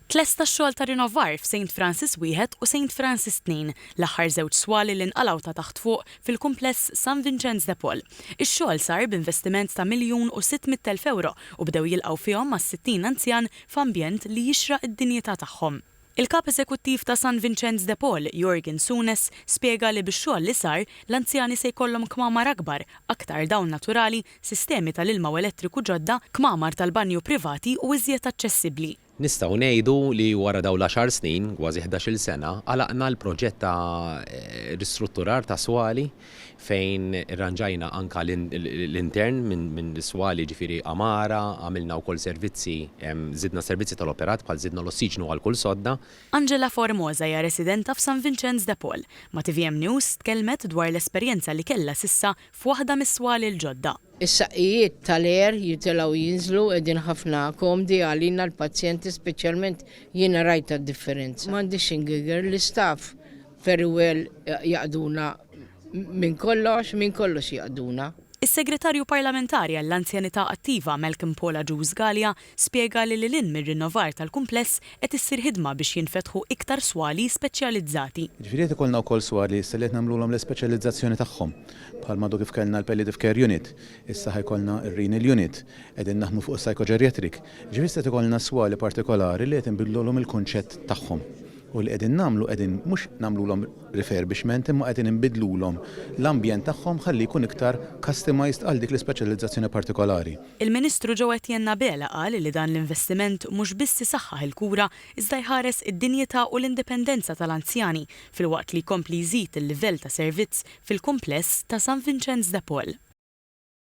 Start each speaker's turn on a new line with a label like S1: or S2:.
S1: Tlesta x-xogħol ta' rinnovar f'St. Francis wieħed u St. Francis 2, l-aħħar żewġ swali li nqalgħu ta' taħt fuq fil-kumpless San Vincenz de Paul. Ix-xogħol sar b'investiment ta' €1,600,000 u bdew jilqgħu fihom mas-60 anzjan f'ambjent li jixraq id-dinjità tagħhom. Il-kap eżekuttiv ta' San Vincenz de Paul, Jorgen Sunes, spjega li bix-xogħol li sar l-anzjani se jkollhom kmamar akbar, aktar dawn naturali, sistemi tal-ilma u elettriku ġodda, kmamar tal-banju privati u iżjed aċċessibbli.
S2: Nistgħu ngħidu li wara dawn l-10 snin, kważi 11-il sena, għalaqna l-proġett ta' ristrutturar ta' swali fejn irranġajna anka l-intern minn swali ġifieri amara, għamilna wkoll servizzi, żidna servizzi tal-operat bħal żidna l-ossiġnu għal kull sodda.
S1: Angela Formosa hija residenta f'San Vincenz de Paul. Ma' TVM News tkellmet dwar l-esperjenza li kellha sissa f'waħda mis-swali l-ġodda.
S3: Is-saqqijiet tal-air jitilgħu jinżlu qegħdin ħafna komdi għalina l-pazjenti speċjalment jiena rajta d-differenza. M'għandix ingiger l-istaff very well jaqduna minn kollox jaqduna.
S1: Is-segretarju parlamentari għall-anzjanità attiva Malcolm Paula Juice Gallia spjega li lil mir-rinnovar tal-kumpless qed issir ħidma biex jinfetħu iktar swali speċjalizzati.
S4: Ġifieri qed ikollna wkoll swali issa li qed nagħmluhom l-ispeċjalizzazzjoni tagħhom. Bħal madu kif kellna l-palliative care unit, issa ħajkollna ir-renal unit, qegħdin naħdmu fuq is-psychogeriatric. Ġifieri se ikollna swali partikolari li qed inbidluhom il-kunċett tagħhom. U li qegħdin mhux nagħmluhom refurbishment imma qegħdin inbidlulhom l-ambjent tagħhom ħalli jkun iktar customized għal dik l-ispeċjalizzazzjoni partikolari.
S1: Il-Ministru Joe Etienne Bela qal li dan l-investiment mhux biss isaħħaħ il-kura iżda jħares id-dinjità u l-indipendenza tal-anzjani filwaqt li jkompli jżid il-livell ta' servizz fil-kumpless ta' San Vincenz de Paul.